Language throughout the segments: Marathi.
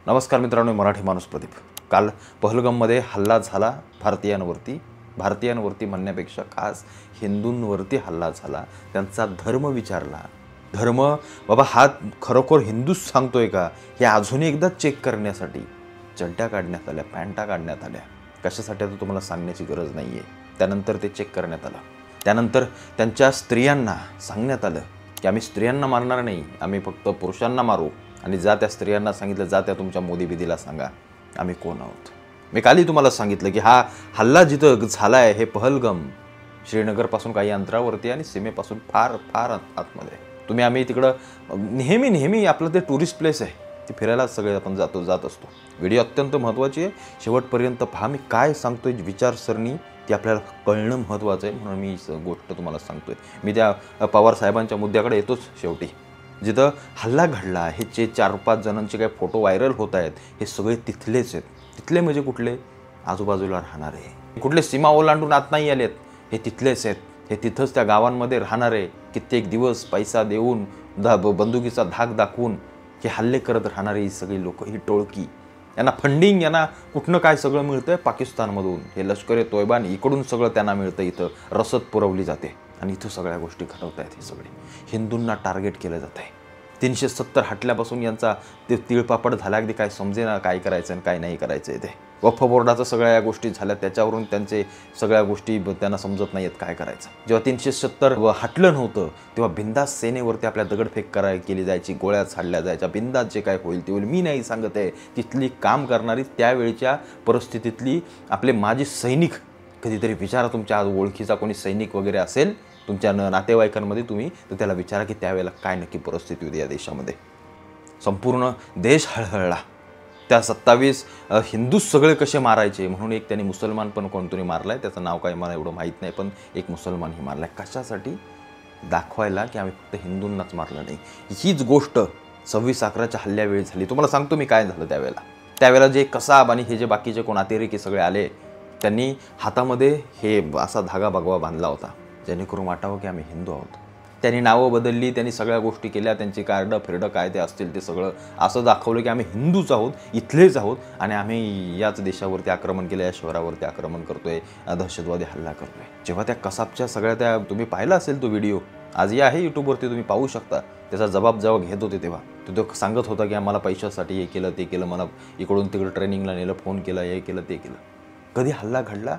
नमस्कार मित्रांनो, मराठी माणूस प्रदीप। काल पहलगाममध्ये हल्ला झाला भारतीयांवरती म्हणण्यापेक्षा खास हिंदूंवरती हल्ला झाला। त्यांचा धर्म विचारला। धर्म बाबा हा खरोखर हिंदूच सांगतोय का हे अजून एकदा चेक करण्यासाठी चड्ड्या काढण्यात आल्या, पॅन्टा काढण्यात आल्या। कशासाठी आता तुम्हाला सांगण्याची गरज नाहीये। त्यानंतर ते चेक करण्यात आलं। त्यानंतर त्यांच्या स्त्रियांना सांगण्यात आलं की आम्ही स्त्रियांना मारणार नाही, आम्ही फक्त पुरुषांना मारू। आणि जा त्या स्त्रियांना सांगितलं, जा त्या तुमच्या मोदी बिदीला सांगा आम्ही कोण आहोत। मी कालही तुम्हाला सांगितलं की हा हल्ला जिथं झालाय हे पहलगाम श्रीनगरपासून काही अंतरावरती आणि सीमेपासून फार फार आतमध्ये। तुम्ही आम्ही तिकडं नेहमी आपलं ते टुरिस्ट प्लेस आहे, ती फिरायला सगळे आपण जात असतो। व्हिडिओ अत्यंत महत्त्वाची आहे, शेवटपर्यंत पहा। मी काय सांगतोय विचारसरणी ती आपल्याला कळणं महत्त्वाचं आहे, म्हणून मी ही गोष्ट तुम्हाला सांगतोय। मी त्या पवार साहेबांच्या मुद्द्याकडे येतोच शेवटी। जिथं हल्ला घडला हे जे 4-5 जणांचे काही फोटो व्हायरल होत आहेत हे सगळे तिथलेच आहेत। तिथले म्हणजे कुठले? आजूबाजूला राहणारे, कुठले सीमा ओलांडून आत नाही आलेत, हे तिथलेच आहेत। हे तिथंच त्या गावांमध्ये राहणारे, कित्येक दिवस पैसा देऊन बंदुकीचा धाक दाखवून हे हल्ले करत राहणारे ही सगळी लोक, ही टोळकी। यांना फंडिंग, यांना कुठनं काय सगळं मिळतंय पाकिस्तानमधून। हे लष्कर-ए-तोयबा इकडून सगळं त्यांना मिळतं, इथं रसद पुरवली जाते आणि इथं सगळ्या गोष्टी घडवत आहेत। हे सगळे हिंदूंना टार्गेट केलं जात आहे। 370 हटल्यापासून यांचा ते तिळपापड झाला, अगदी काय समजेना काय करायचं आणि काय नाही करायचं ते। वक्फ बोर्डाचं सगळ्या या गोष्टी झाल्या, त्याच्यावरून त्यांचे सगळ्या गोष्टी त्यांना समजत नाहीत काय करायचं। जेव्हा 370 हटलं नव्हतं तेव्हा बिंदास सेनेवरती आपल्या दगडफेक केली जायची, गोळ्या झाडल्या जायच्या। बिंदास जे काय होईल ते होईल, मी नाही सांगत आहे। तिथली काम करणारी त्यावेळच्या परिस्थितीतली आपले माजी सैनिक, कधीतरी विचारा तुमच्या ओळखीचा कोणी सैनिक वगैरे असेल तुमच्या नातेवाईकांमध्ये तुम्ही, तर त्याला विचारा की त्यावेळेला काय नक्की परिस्थिती होती या देशामध्ये। संपूर्ण देश हळहळला। त्या 27 हिंदू सगळे कसे मारायचे म्हणून एक त्यांनी मुसलमान पण कोणतरी मारलाय, त्याचं नाव काय मला एवढं माहीत नाही, पण एक मुसलमानही मारलाय। कशासाठी? दाखवायला की आम्ही फक्त हिंदूंनाच मारलं नाही। हीच गोष्ट 26/11च्या हल्ल्यावेळी झाली। तुम्हाला सांगतो मी काय झालं त्यावेळेला जे कसाब आणि हे जे बाकीचे कोण अतिरेकी सगळे आले, त्यांनी हातामध्ये हे असा धागा भगवा बांधला होता, जेणेकरून वाटावं की आम्ही हिंदू आहोत। त्यांनी नावं बदलली, त्यांनी सगळ्या गोष्टी केल्या, त्यांची कार्ड काय ते असतील ते सगळं असं दाखवलं की आम्ही हिंदूच आहोत, इथलेच आहोत आणि आम्ही याच देशावरती आक्रमण केलं, या शहरावरती आक्रमण करतोय, दहशतवादी हल्ला करतोय। जेव्हा त्या कसाबच्या सगळ्या त्या तुम्ही पाहिला असेल तो व्हिडिओ, आजही आहे यूट्यूबवरती, तुम्ही पाहू शकता। त्याचा जबाब जेव्हा घेत होते तेव्हा तो सांगत होता की आम्हाला पैशासाठी हे केलं ते केलं, मला इकडून तिकडं ट्रेनिंगला नेलं, फोन केला, हे केलं ते केलं। कधी हल्ला घडला?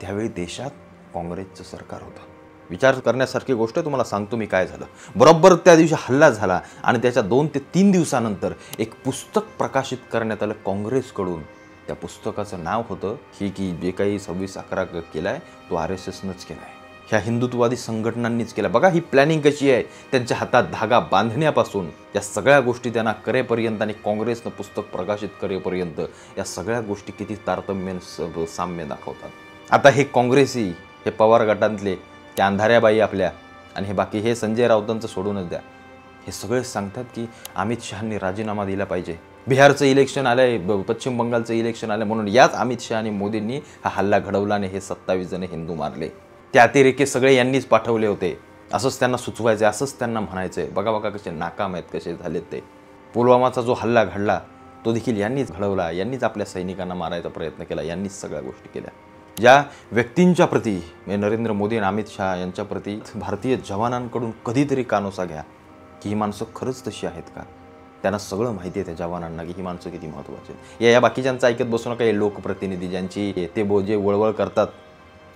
त्यावेळी देशात काँग्रेसचं सरकार होतं। विचार करण्यासारखी गोष्ट तुम्हाला सांगतो मी काय झालं। बरोबर त्या दिवशी हल्ला झाला आणि त्याच्या 2 ते 3 दिवसानंतर एक पुस्तक प्रकाशित करण्यात आलं काँग्रेसकडून। त्या पुस्तकाचं नाव होतं की जे काही 26/11 केलाय तो RSSनंच केलाय, ह्या हिंदुत्ववादी संघटनांनीच केला। बघा ही प्लॅनिंग कशी आहे, त्यांच्या हातात धागा बांधण्यापासून या सगळ्या गोष्टी त्यांना करेपर्यंत आणि काँग्रेसनं पुस्तक प्रकाशित करेपर्यंत या सगळ्या गोष्टी किती तारतम्य साम्य दाखवतात। आता हे काँग्रेसी, हे पवार गटांतले, त्या अंधाऱ्याबाई आपल्या आणि हे बाकी हे संजय राऊतांचं सोडूनच द्या, हे सगळे सांगतात की अमित शहांनी राजीनामा दिला पाहिजे। बिहारचं इलेक्शन आलंय, पश्चिम बंगालचं इलेक्शन आलं, म्हणून याच अमित शहा आणि मोदींनी हा हल्ला घडवला आणि हे 27 जण हिंदू मारले। त्या अतिरेकी सगळे यांनीच पाठवले होते, असंच त्यांना सुचवायचं, असंच त्यांना म्हणायचंय। बघा कसे नाकाम आहेत, कसे झालेत ते। पुलवामाचा जो हल्ला घडला तो देखील यांनीच घडवला, यांनीच आपल्या सैनिकांना मारायचा प्रयत्न केला, यांनीच सगळ्या गोष्टी केल्या। ज्या व्यक्तींच्या प्रती नरेंद्र मोदी आणि अमित शहा यांच्या प्रती भारतीय जवानांकडून कधीतरी कानोसा घ्या की ही माणसं खरंच तशी आहेत का। त्यांना सगळं माहिती आहे त्या जवानांना की ही माणसं किती महत्त्वाची आहेत। या बाकीच्यांचं ऐकत बसू नका। हे लोकप्रतिनिधी ज्यांची ते जे वळवळ करतात,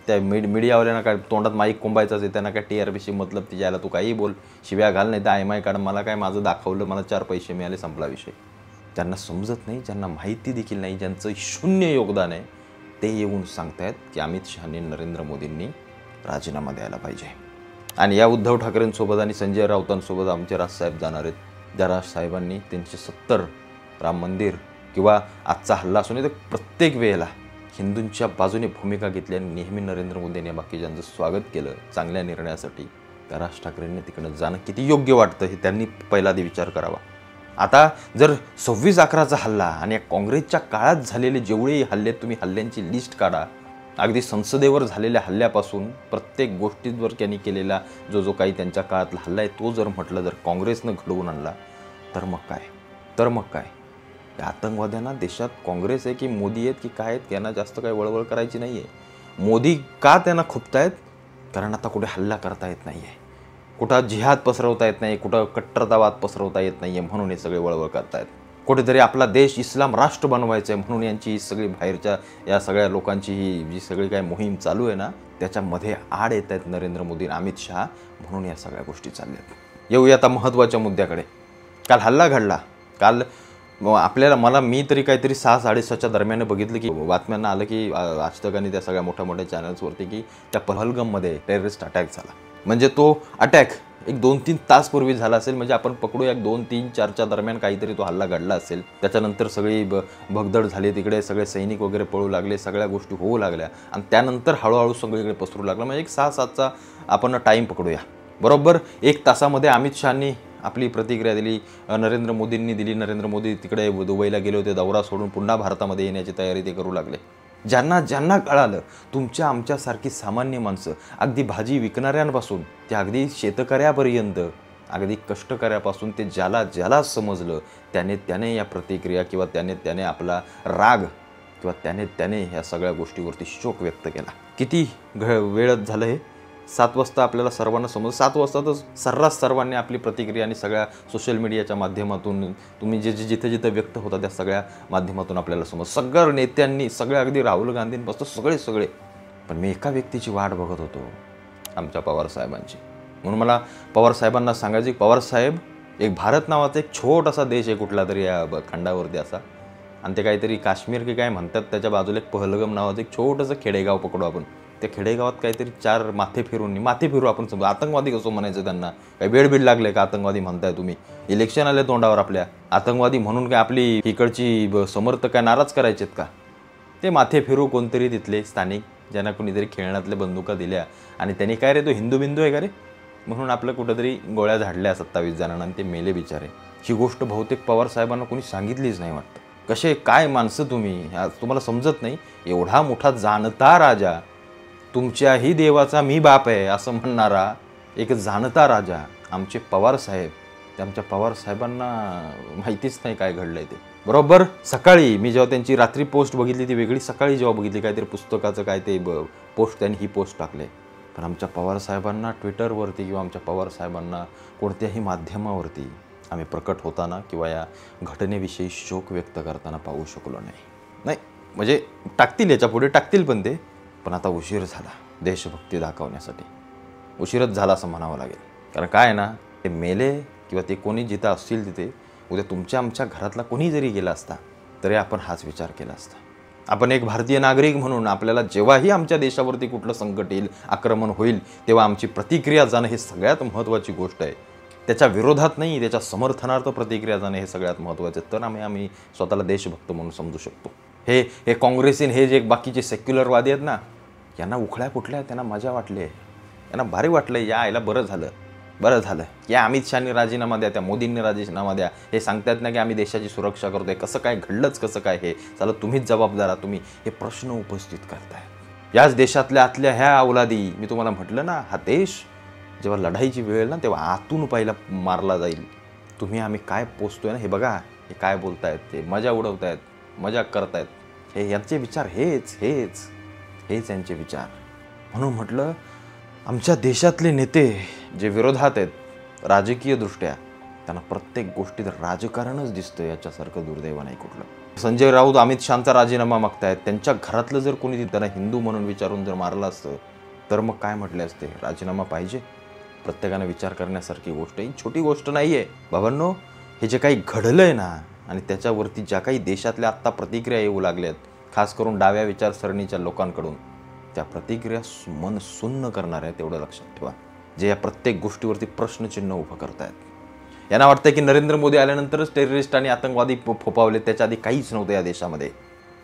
त्या मीडियावाल्यांना काय तोंडात माईक कोंबायचाच आहे, त्यांना काय TRPशी मतलब, ती जायला तू काही बोल, शिव्या घाल, नाही तर IMI काढ, मला काय माझं दाखवलं, मला 4 पैसे मिळाले, संपला विषय। ज्यांना समजत नाही, ज्यांना माहिती देखील नाही, ज्यांचं शून्य योगदान आहे, ते येऊन सांगतायत की अमित शहांनी नरेंद्र मोदींनी राजीनामा द्यायला पाहिजे। आणि या उद्धव ठाकरेंसोबत आणि संजय राऊतांसोबत आमचे राजसाहेब जाणार आहेत। ज्या राजसाहेबांनी 370 राम मंदिर किंवा आजचा हल्ला असून तर प्रत्येक वेळेला हिंदूंच्या बाजूने भूमिका घेतली आणि नेहमी नरेंद्र मोदींनी बाकीच्यांचं स्वागत केलं चांगल्या निर्णयासाठी, त्या राज ठाकरेंनी तिकडं जाणं किती योग्य वाटतं हे त्यांनी पहिला आधी विचार करावा। आता जर 26/11चा हल्ला आणि काँग्रेसच्या काळात झालेले जेवढे हल्ले, तुम्ही हल्ल्यांची लिस्ट काढा, अगदी संसदेवर झालेल्या हल्ल्यापासून प्रत्येक गोष्टीवर त्यांनी केलेला जो काही त्यांच्या काळातला हल्ला आहे तो जर म्हटलं, जर काँग्रेसनं घडवून आणला, तर मग काय या आतंकवाद्यांना देशात काँग्रेस आहे की मोदी आहेत की काय आहेत त्यांना जास्त काही वळवळ करायची नाही आहे. मोदी का त्यांना खुपतायत? कारण आता कुठे हल्ला करता येत नाही आहे, कुठं जिहाद पसरवता येत नाही, कुठं कट्टरतावाद पसरवता येत नाही आहे, म्हणून हे सगळे वळवळ करतायत. कुठेतरी आपला देश इस्लाम राष्ट्र बनवायचं आहे म्हणून यांची ही सगळी बाहेरच्या या सगळ्या लोकांची ही जी सगळी काय मोहीम चालू आहे ना, त्याच्यामध्ये आड येत आहेत नरेंद्र मोदी आणि अमित शहा, म्हणून या सगळ्या गोष्टी चालल्यात. येऊया आता महत्त्वाच्या मुद्द्याकडे. काल हल्ला घडला. काल मी तरी काहीतरी 6-6:30च्या दरम्यान बघितलं की बातम्यांना आलं की आजतक आणि त्या सगळ्या मोठ्या मोठ्या चॅनल्सवरती की त्या पहलगाममध्ये टेररिस्ट अटॅक झाला. म्हणजे तो अटॅक एक 2-3 तास पूर्वी झाला असेल. म्हणजे आपण पकडूया 2-3-4च्या दरम्यान काहीतरी तो हल्ला घडला असेल. त्याच्यानंतर सगळी भगदड झाली, तिकडे सगळे सैनिक वगैरे पळू लागले, सगळ्या गोष्टी होऊ लागल्या आणि त्यानंतर हळूहळू सगळीकडे पसरू लागला. म्हणजे एक 6-7चा आपण टाईम पकडूया. बरोबर 1 तासामध्ये अमित शहानी आपली प्रतिक्रिया दिली, नरेंद्र मोदींनी दिली. नरेंद्र मोदी तिकडे दुबईला गेले होते, दौरा सोडून पुन्हा भारतामध्ये येण्याची तयारी ते करू लागले. ज्यांना कळालं, तुमच्या आमच्यासारखी सामान्य माणसं, अगदी भाजी विकणाऱ्यांपासून ते अगदी शेतकऱ्यापर्यंत, अगदी कष्टकऱ्यापासून ते ज्याला समजलं त्याने या प्रतिक्रिया किंवा त्याने आपला राग किंवा त्याने ह्या सगळ्या गोष्टीवरती शोक व्यक्त केला. किती वेळच झालं हे? 7 वाजता आपल्याला सर्वांना समजलं. 7 वाजता तर सर्रास सर्वांनी आपली प्रतिक्रिया आणि सगळ्या सोशल मीडियाच्या माध्यमातून तुम्ही जिथे व्यक्त होता त्या सगळ्या माध्यमातून आपल्याला सगळ्या नेत्यांनी, सगळ्या अगदी राहुल गांधींपासून सगळे. पण मी एका व्यक्तीची वाट बघत होतो, आमच्या पवार साहेबांची. म्हणून मला पवार साहेबांना सांगायचे, पवार साहेब, एक भारत नावाचा एक छोटासा देश आहे कुठला तरी या खंडावरती असा, आणि ते काहीतरी काश्मीर की काय म्हणतात, त्याच्या बाजूला एक पहलगाम नावाचं एक छोटंसं खेडेगाव पकडू आपण. त्या खेडेगावात काहीतरी 4 माथे फिरू आपण समजा. आतंकवादी कसं म्हणायचं त्यांना? काही बेड लागले का आतंकवादी म्हणताय तुम्ही? इलेक्शन आले तोंडावर आपल्या, आतंकवादी म्हणून काय आपली इकडची समर्थक काय नाराज करायचेत का? ते माथे फिरू कोणतरी तिथले स्थानिक, ज्यांना कोणीतरी खेळण्यातल्या बंदुका दिल्या आणि त्यांनी काय रे, तो हिंदू बिंदू आहे का रे म्हणून आपलं कुठंतरी गोळ्या झाडल्या 27 जणांना आणि ते मेले बिचारे. ही गोष्ट बहुतेक पवार साहेबांना कोणी सांगितलीच नाही वाटतं. कसे काय माणसं तुम्ही, तुम्हाला समजत नाही? एवढा मोठा जाणता राजा, तुमच्याही देवाचा मी बाप आहे असं म्हणणारा एक जाणता राजा आमचे पवार साहेब, ते आमच्या पवार साहेबांना माहितीच नाही काय घडलंय ते. बरोबर सकाळी मी जेव्हा त्यांची रात्री पोस्ट बघितली ती वेगळी, सकाळी जेव्हा बघितली काहीतरी पुस्तकाचं काय ते पोस्ट त्यांनी ही पोस्ट टाकले. पण आमच्या पवार साहेबांना ट्विटरवरती किंवा आमच्या पवार साहेबांना कोणत्याही माध्यमावरती आम्ही प्रकट होताना किंवा या घटनेविषयी शोक व्यक्त करताना पाहू शकलो नाही. म्हणजे टाकतील, याच्या पुढे टाकतील पण आता उशीर झाला. देशभक्ती दाखवण्यासाठी उशीरच झाला असं म्हणावं लागेल. कारण काय ना, ते मेले किंवा ते कोणी जिथं असतील तिथे उद्या तुमच्या आमच्या घरातला कोणी जरी गेला असता तरी आपण हाच विचार केला असता. आपण एक भारतीय नागरिक म्हणून आपल्याला जेव्हाही आमच्या देशावरती कुठलं संकट येईल, आक्रमण होईल, तेव्हा आमची प्रतिक्रिया जाणं हे सगळ्यात महत्त्वाची गोष्ट आहे. त्याच्या विरोधात नाही, त्याच्या समर्थनार्थ प्रतिक्रिया जाणं हे सगळ्यात महत्त्वाचं आहे. तर आम्ही स्वतःला देशभक्त म्हणून समजू शकतो. हे काँग्रेसीन, हे जे बाकीचे सेक्युलरवादी आहेत ना, यांना उखळ्या फुटल्या, त्यांना मजा वाटली, यांना भारी वाटलं. या आयला बरं झालं या अमित शहानी राजीनामा द्या, त्या मोदींनी राजीनामा द्या. हे सांगतात ना की आम्ही देशाची सुरक्षा करतोय. कसं काय घडलंच, कसं काय हे चला तुम्हीच जबाबदार, तुम्ही हे प्रश्न उपस्थित करताय. याच देशातल्या आतल्या ह्या अवलादी, मी तुम्हाला म्हटलं ना, हा देश जेव्हा लढाईची वेळ ना तेव्हा आतून पहिला मारला जाईल. आम्ही काय पोचतोय ना, हे बघा, हे काय बोलतायत, ते मजा उडवतायत, मजाक करतायत. हे यांचे विचार हेच यांचे विचार. म्हणून म्हटलं, आमच्या देशातले नेते जे विरोधात आहेत राजकीय दृष्ट्या, त्यांना प्रत्येक गोष्टीत राजकारणच दिसतं. याच्यासारखं दुर्दैव नाही कुठलं. संजय राऊत अमित शहाचा राजीनामा मागतायत. त्यांच्या घरातलं जर कोणी त्यांना हिंदू म्हणून विचारून जर मारलं असतं तर मग काय म्हटले असते? राजीनामा पाहिजे. प्रत्येकाने विचार करण्यासारखी गोष्ट, ही छोटी गोष्ट नाही आहे बाबांनो. हे जे काही घडलंय ना, आणि त्याच्यावरती ज्या काही देशातल्या आत्ता प्रतिक्रिया येऊ लागल्यात, खास करून डाव्या विचारसरणीच्या लोकांकडून, त्या प्रतिक्रिया मन सुन्न करणार आहे. तेवढं लक्षात ठेवा. जे या प्रत्येक गोष्टीवरती प्रश्नचिन्ह उभं करतायत. यांना वाटतं की नरेंद्र मोदी आल्यानंतरच टेररिस्ट आणि आतंकवादी फोपावले. त्याच्या आधी काहीच नव्हतं या देशामध्ये.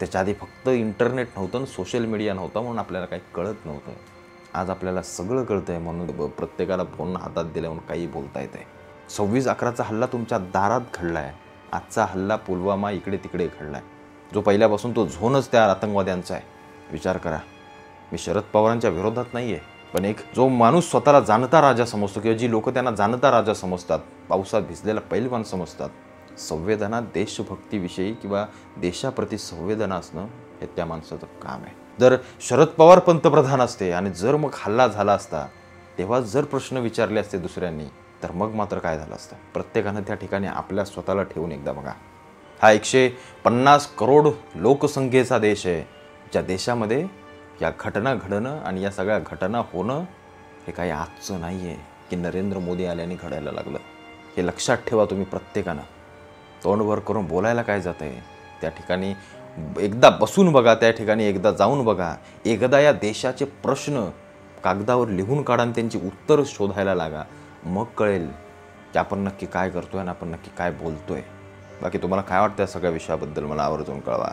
त्याच्या आधी फक्त इंटरनेट नव्हतं, सोशल मीडिया नव्हता, म्हणून आपल्याला काही कळत नव्हतं. आज आपल्याला सगळं कळतंय, म्हणून प्रत्येकाला फोन हातात दिल्यावर काही बोलता येत आहे. 26/11चा हल्ला तुमच्या दारात घडलाय. आजचा हल्ला पुलवामा इकडे तिकडे घडलाय, जो पहिल्यापासून तो झोनच त्या आतंकवाद्यांचा आहे. विचार करा. मी शरद पवारांच्या विरोधात नाही आहे, पण एक जो माणूस स्वतःला जाणता राजा समजतो किंवा जी लोक त्यांना जाणता राजा समजतात, पावसात भिजलेला पैलवान समजतात, संवेदना देशभक्तीविषयी किंवा देशाप्रती संवेदना असणं हे त्या माणसाचं काम आहे. जर शरद पवार पंतप्रधान असते आणि जर मग हल्ला झाला असता तेव्हा जर प्रश्न विचारले असते दुसऱ्यांनी, तर मग मात्र काय झालं असतं. प्रत्येकानं त्या ठिकाणी आपल्या स्वतःला ठेवून एकदा बघा. हा 150 करोड लोकसंख्येचा देश आहे, ज्या देशामध्ये या घटना घडणं आणि या सगळ्या घटना होणं हे काही आजचं नाही आहे की नरेंद्र मोदी आल्याने घडायला लागलं. हे लक्षात ठेवा तुम्ही प्रत्येकानं. तोंडवर करून बोलायला काय जातं आहे. त्या ठिकाणी एकदा बसून बघा, त्या ठिकाणी एकदा जाऊन बघा, एकदा या देशाचे प्रश्न कागदावर लिहून काढा आणि त्यांची उत्तरं शोधायला लागा. मग कळेल की आपण नक्की काय करतोय आणि आपण नक्की काय बोलतोय. बाकी तुम्हाला काय वाटतं या सगळ्या विषयाबद्दल मला आवर्जून कळवा.